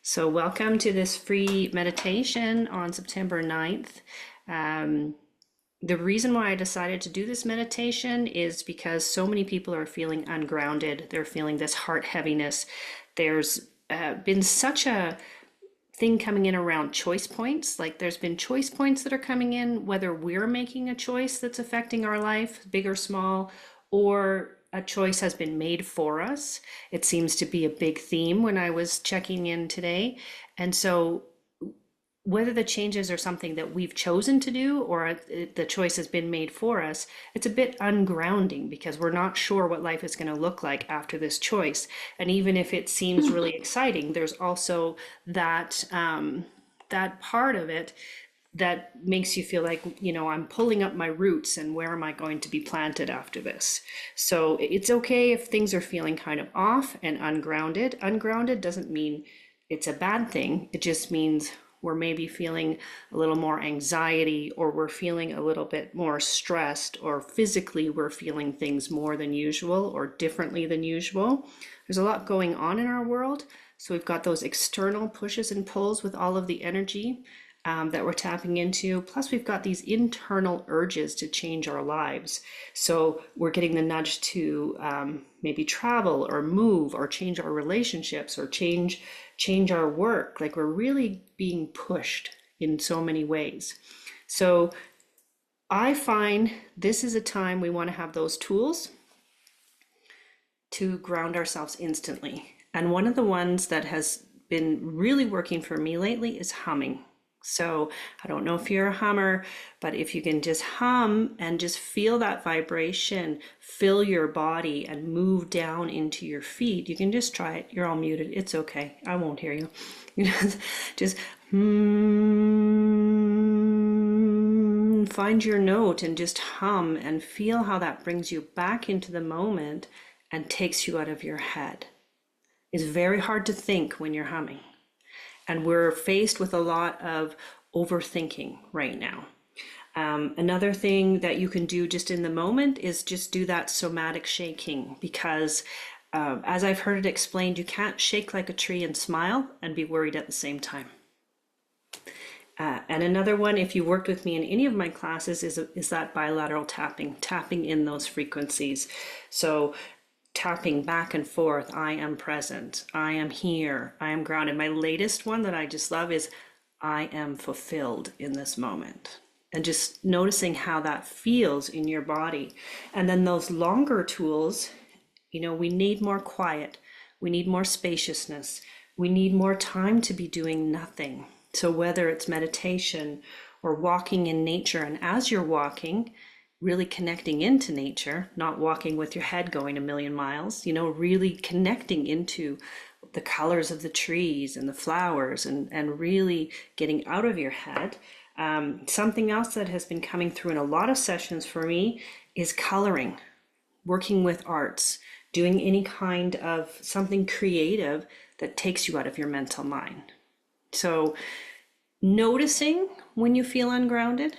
So welcome to this free meditation on September 9th. The reason why I decided to do this meditation is because so many people are feeling ungrounded. They're feeling this heart heaviness. There's been such a thing coming in around choice points. Like there's been choice points that are coming in, whether we're making a choice that's affecting our life, big or small, or a choice has been made for us. It seems to be a big theme when I was checking in today. And so whether the changes are something that we've chosen to do or the choice has been made for us, it's a bit ungrounding because we're not sure what life is going to look like after this choice. And even if it seems really exciting, there's also that part of it that makes you feel like, I'm pulling up my roots and where am I going to be planted after this? So it's okay if things are feeling kind of off and ungrounded. Ungrounded doesn't mean it's a bad thing. It just means we're maybe feeling a little more anxiety, or we're feeling a little bit more stressed, or physically we're feeling things more than usual or differently than usual. There's a lot going on in our world. So we've got those external pushes and pulls with all of the energy that we're tapping into. Plus, we've got these internal urges to change our lives. So we're getting the nudge to maybe travel or move or change our relationships or change our work. Like we're really being pushed in so many ways. So I find this is a time we want to have those tools to ground ourselves instantly. And one of the ones that has been really working for me lately is humming. So I don't know if you're a hummer, but if you can just hum and just feel that vibration, fill your body and move down into your feet. You can just try it. You're all muted. It's okay. I won't hear you. Just find your note and just hum and feel how that brings you back into the moment and takes you out of your head. It's very hard to think when you're humming. And we're faced with a lot of overthinking right now. Another thing that you can do just in the moment is just do that somatic shaking, because as I've heard it explained, you can't shake like a tree and smile and be worried at the same time. And another one, if you worked with me in any of my classes, is that bilateral tapping in those frequencies. So tapping back and forth, I am present, I am here, I am grounded. My latest one that I just love is I am fulfilled in this moment. And just noticing how that feels in your body. And then those longer tools, we need more quiet, we need more spaciousness, we need more time to be doing nothing. So whether it's meditation or walking in nature, and as you're walking, really connecting into nature, not walking with your head going a million miles, really connecting into the colors of the trees and the flowers and really getting out of your head. Something else that has been coming through in a lot of sessions for me is coloring, working with arts, doing any kind of something creative that takes you out of your mental mind. So noticing when you feel ungrounded,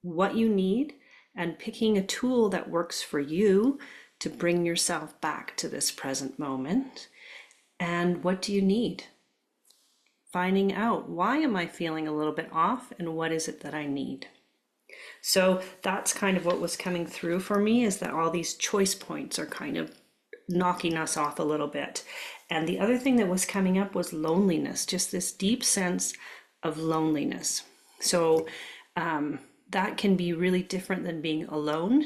what you need, and picking a tool that works for you to bring yourself back to this present moment. And what do you need? Finding out, why am I feeling a little bit off, and what is it that I need? So that's kind of what was coming through for me, is that all these choice points are kind of knocking us off a little bit. And the other thing that was coming up was loneliness, just this deep sense of loneliness. So that can be really different than being alone.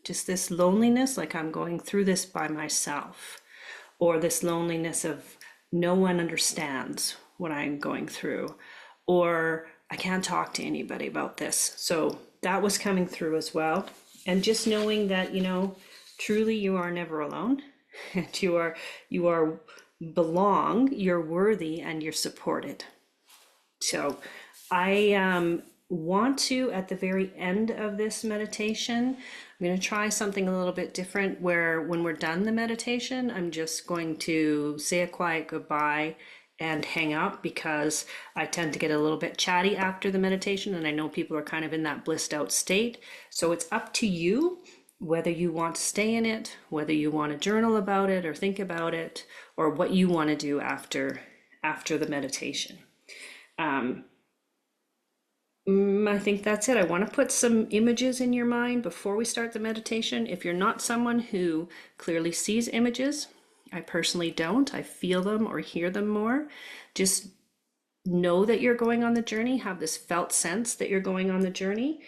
Just this loneliness, like I'm going through this by myself, or this loneliness of no one understands what I'm going through, or I can't talk to anybody about this. So that was coming through as well. And just knowing that, truly you are never alone. you are belong, you're worthy, and you're supported. So I want to, at the very end of this meditation, I'm going to try something a little bit different, where when we're done the meditation, I'm just going to say a quiet goodbye and hang up, because I tend to get a little bit chatty after the meditation, and I know people are kind of in that blissed out state. So it's up to you whether you want to stay in it, whether you want to journal about it or think about it, or what you want to do after after the meditation. I think that's it. I want to put some images in your mind before we start the meditation. If you're not someone who clearly sees images, I personally don't. I feel them or hear them more. Just know that you're going on the journey, have this felt sense that you're going on the journey.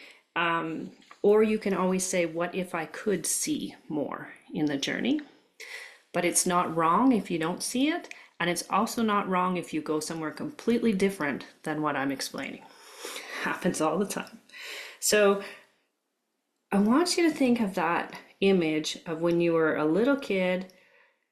Or you can always say, what if I could see more in the journey? But it's not wrong if you don't see it. And it's also not wrong if you go somewhere completely different than what I'm explaining. Happens all the time. So I want you to think of that image of when you were a little kid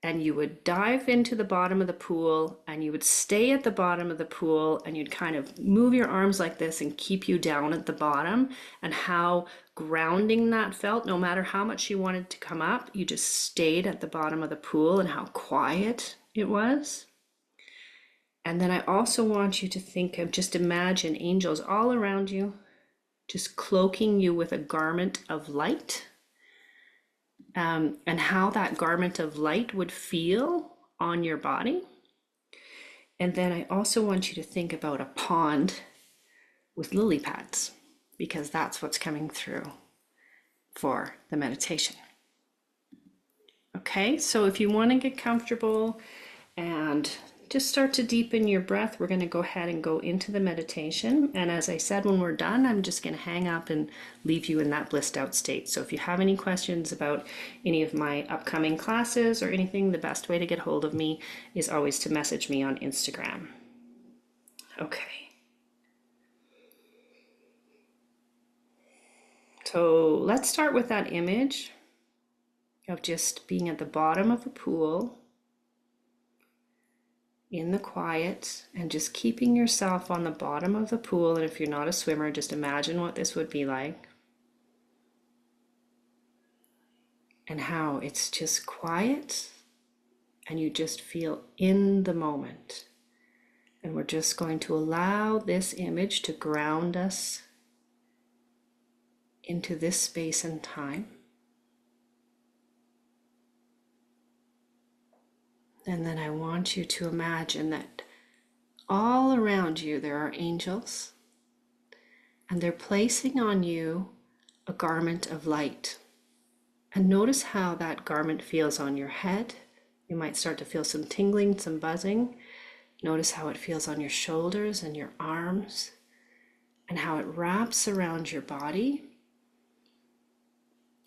and you would dive into the bottom of the pool and you would stay at the bottom of the pool and you'd kind of move your arms like this and keep you down at the bottom, and how grounding that felt. No matter how much you wanted to come up, you just stayed at the bottom of the pool, and how quiet it was. And then I also want you to think of, just imagine angels all around you, just cloaking you with a garment of light, and how that garment of light would feel on your body. And then I also want you to think about a pond with lily pads, because that's what's coming through for the meditation. Okay, so if you want to get comfortable and just start to deepen your breath, we're going to go ahead and go into the meditation. And as I said, when we're done, I'm just going to hang up and leave you in that blissed out state. So if you have any questions about any of my upcoming classes or anything, the best way to get hold of me is always to message me on Instagram. Okay. So let's start with that image of just being at the bottom of a pool in the quiet, and just keeping yourself on the bottom of the pool. And if you're not a swimmer, just imagine what this would be like, and how it's just quiet and you just feel in the moment. And we're just going to allow this image to ground us into this space and time. And then I want you to imagine that all around you there are angels, and they're placing on you a garment of light. And notice how that garment feels on your head. You might start to feel some tingling, some buzzing. Notice how it feels on your shoulders and your arms, and how it wraps around your body.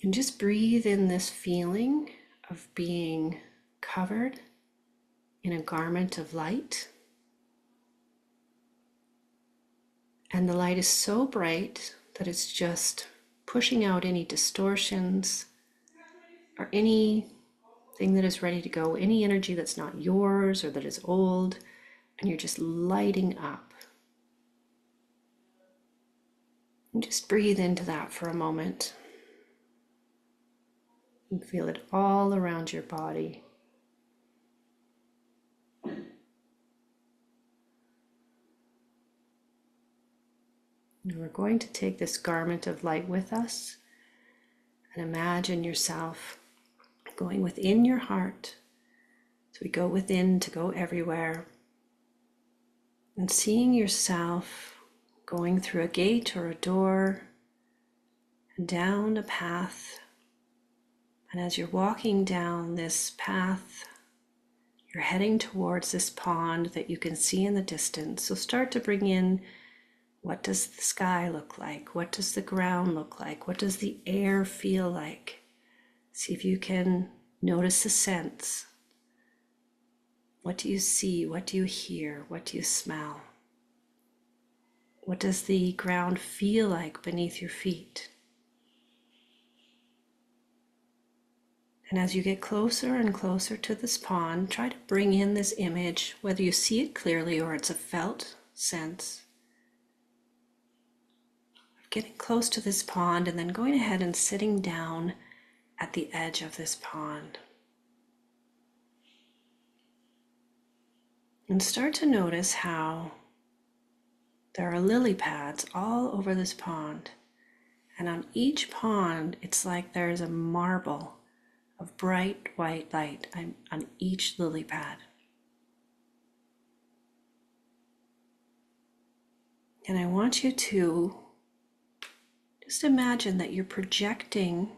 And just breathe in this feeling of being covered in a garment of light. And the light is so bright that it's just pushing out any distortions or anything that is ready to go, any energy that's not yours or that is old, and you're just lighting up. And just breathe into that for a moment. And feel it all around your body. And we're going to take this garment of light with us and imagine yourself going within your heart. So we go within to go everywhere, and seeing yourself going through a gate or a door and down a path. And as you're walking down this path, you're heading towards this pond that you can see in the distance. So start to bring in, what does the sky look like? What does the ground look like? What does the air feel like? See if you can notice the scents. What do you see? What do you hear? What do you smell? What does the ground feel like beneath your feet? And as you get closer and closer to this pond, try to bring in this image, whether you see it clearly or it's a felt sense. Getting close to this pond and then going ahead and sitting down at the edge of this pond. And start to notice how there are lily pads all over this pond. And on each pond, it's like there's a marble of bright white light on each lily pad. And I want you to just imagine that you're projecting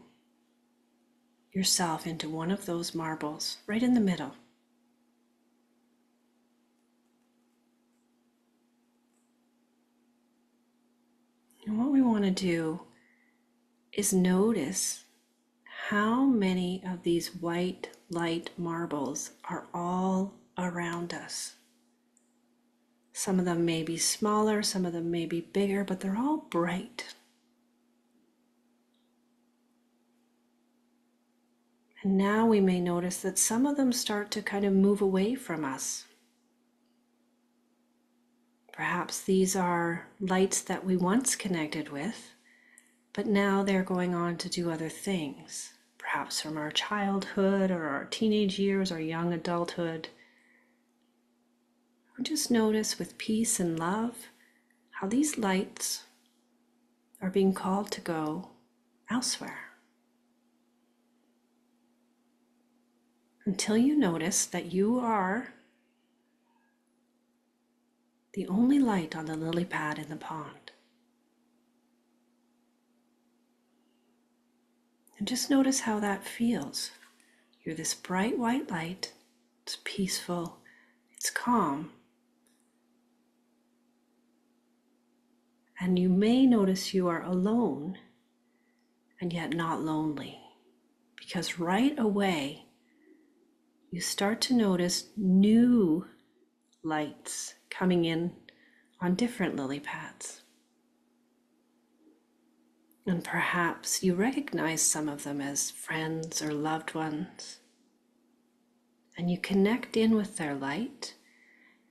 yourself into one of those marbles right in the middle. And what we want to do is notice how many of these white light marbles are all around us. Some of them may be smaller, some of them may be bigger, but they're all bright. And now we may notice that some of them start to kind of move away from us. Perhaps these are lights that we once connected with, but now they're going on to do other things, perhaps from our childhood or our teenage years or young adulthood. Or just notice with peace and love how these lights are being called to go elsewhere. Until you notice that you are the only light on the lily pad in the pond. And just notice how that feels. You're this bright white light. It's peaceful. It's calm. And you may notice you are alone and yet not lonely, because right away you start to notice new lights coming in on different lily pads. And perhaps you recognize some of them as friends or loved ones. And you connect in with their light.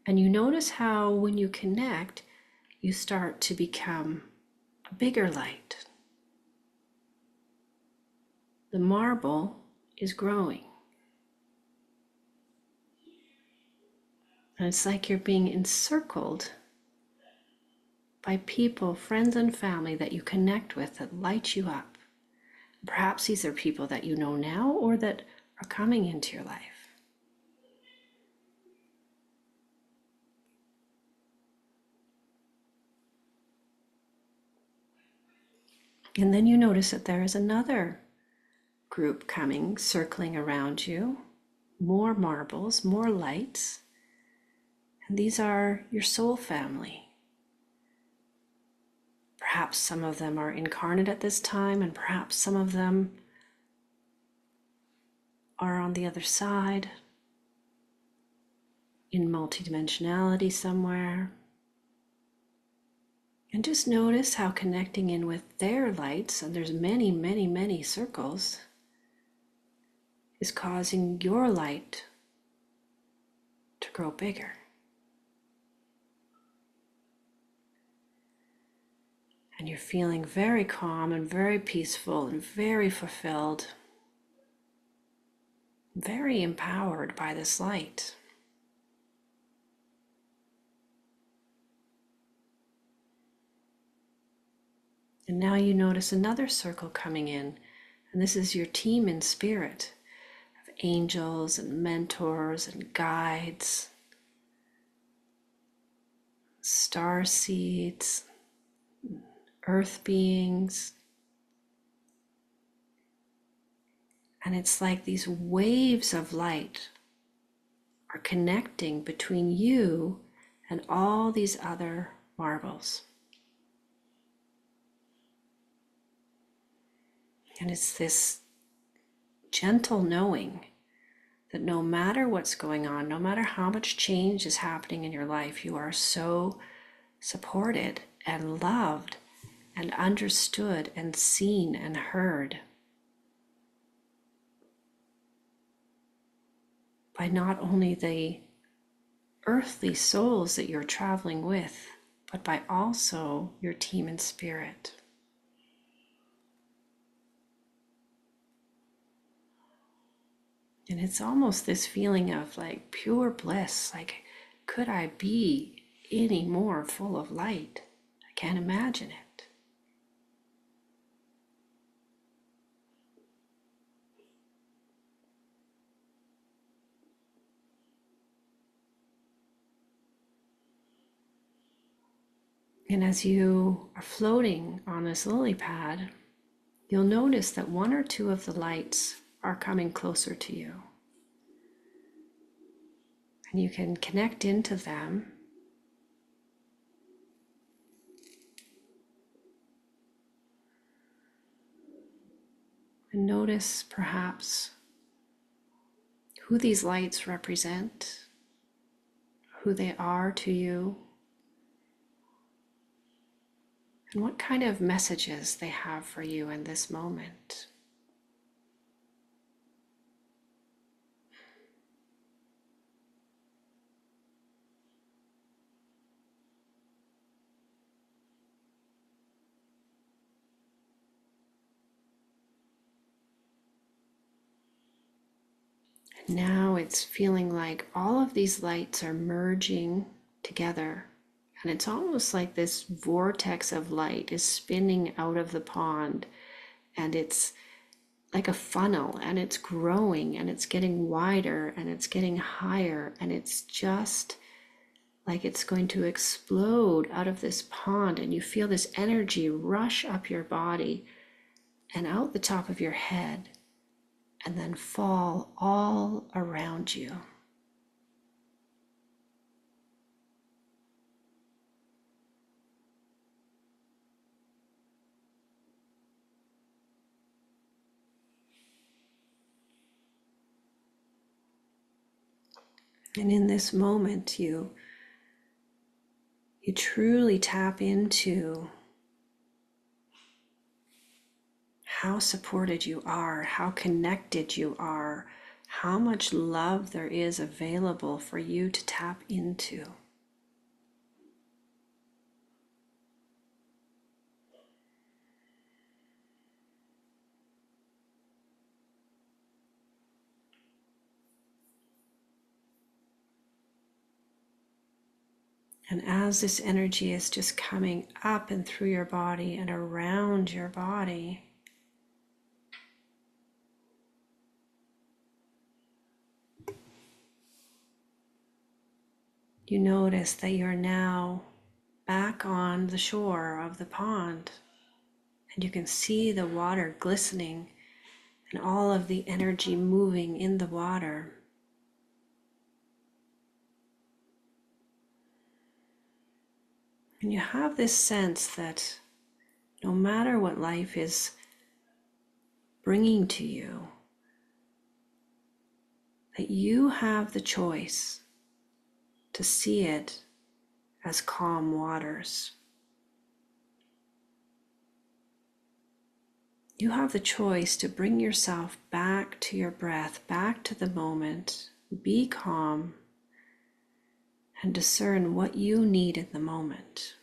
And you notice how when you connect, you start to become a bigger light. The marble is growing. And it's like you're being encircled by people, friends and family that you connect with that light you up. Perhaps these are people that you know now or that are coming into your life. And then you notice that there is another group coming, circling around you, more marbles, more lights. And these are your soul family. Perhaps some of them are incarnate at this time, and perhaps some of them are on the other side, in multidimensionality somewhere. And just notice how connecting in with their lights, and there's many, many, many circles, is causing your light to grow bigger. And you're feeling very calm and very peaceful and very fulfilled, very empowered by this light. And now you notice another circle coming in, and this is your team in spirit of angels and mentors and guides, star seeds, earth beings. And it's like these waves of light are connecting between you and all these other marbles. And it's this gentle knowing that no matter what's going on, no matter how much change is happening in your life, you are so supported and loved and understood and seen and heard by not only the earthly souls that you're traveling with, but by also your team in spirit. And it's almost this feeling of like pure bliss, like, could I be any more full of light? I can't imagine it. And as you are floating on this lily pad, you'll notice that one or two of the lights are coming closer to you. And you can connect into them. And notice perhaps who these lights represent, who they are to you, and what kind of messages they have for you in this moment. And now it's feeling like all of these lights are merging together. And it's almost like this vortex of light is spinning out of the pond, and it's like a funnel, and it's growing and it's getting wider and it's getting higher, and it's just like it's going to explode out of this pond. And you feel this energy rush up your body and out the top of your head and then fall all around you. And in this moment, you truly tap into how supported you are, how connected you are, how much love there is available for you to tap into. And as this energy is just coming up and through your body and around your body, you notice that you're now back on the shore of the pond, and you can see the water glistening and all of the energy moving in the water. And you have this sense that no matter what life is bringing to you, that you have the choice to see it as calm waters. You have the choice to bring yourself back to your breath, back to the moment, be calm, and discern what you need in the moment.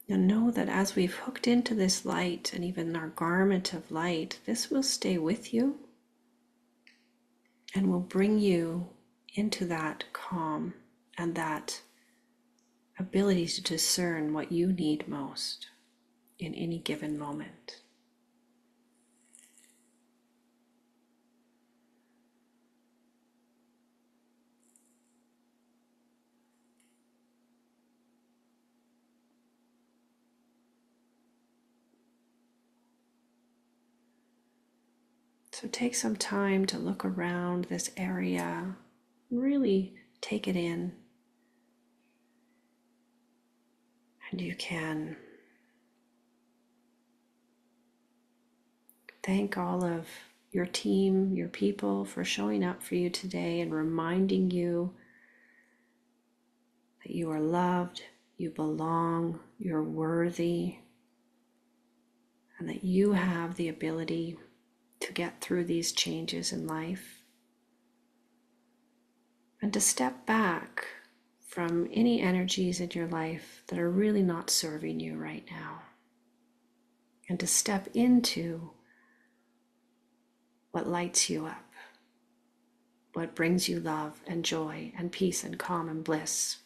And know that as we've hooked into this light, and even our garment of light, this will stay with you and will bring you into that calm and that ability to discern what you need most in any given moment. So take some time to look around this area, really take it in. And you can thank all of your team, your people for showing up for you today and reminding you that you are loved, you belong, you're worthy, and that you have the ability to get through these changes in life and to step back from any energies in your life that are really not serving you right now, and to step into what lights you up, what brings you love and joy and peace and calm and bliss.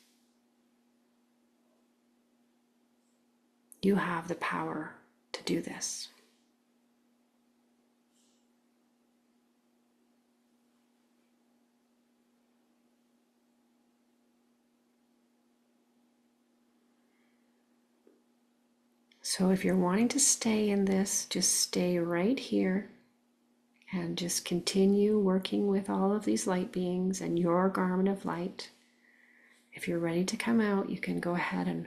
You have the power to do this. So if you're wanting to stay in this, just stay right here and just continue working with all of these light beings and your garment of light. If you're ready to come out, you can go ahead and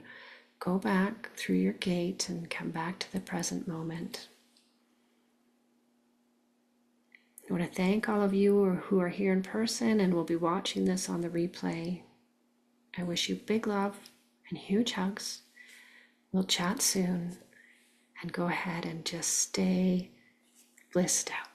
go back through your gate and come back to the present moment. I want to thank all of you who are here in person and will be watching this on the replay. I wish you big love and huge hugs. We'll chat soon, and go ahead and just stay blissed out.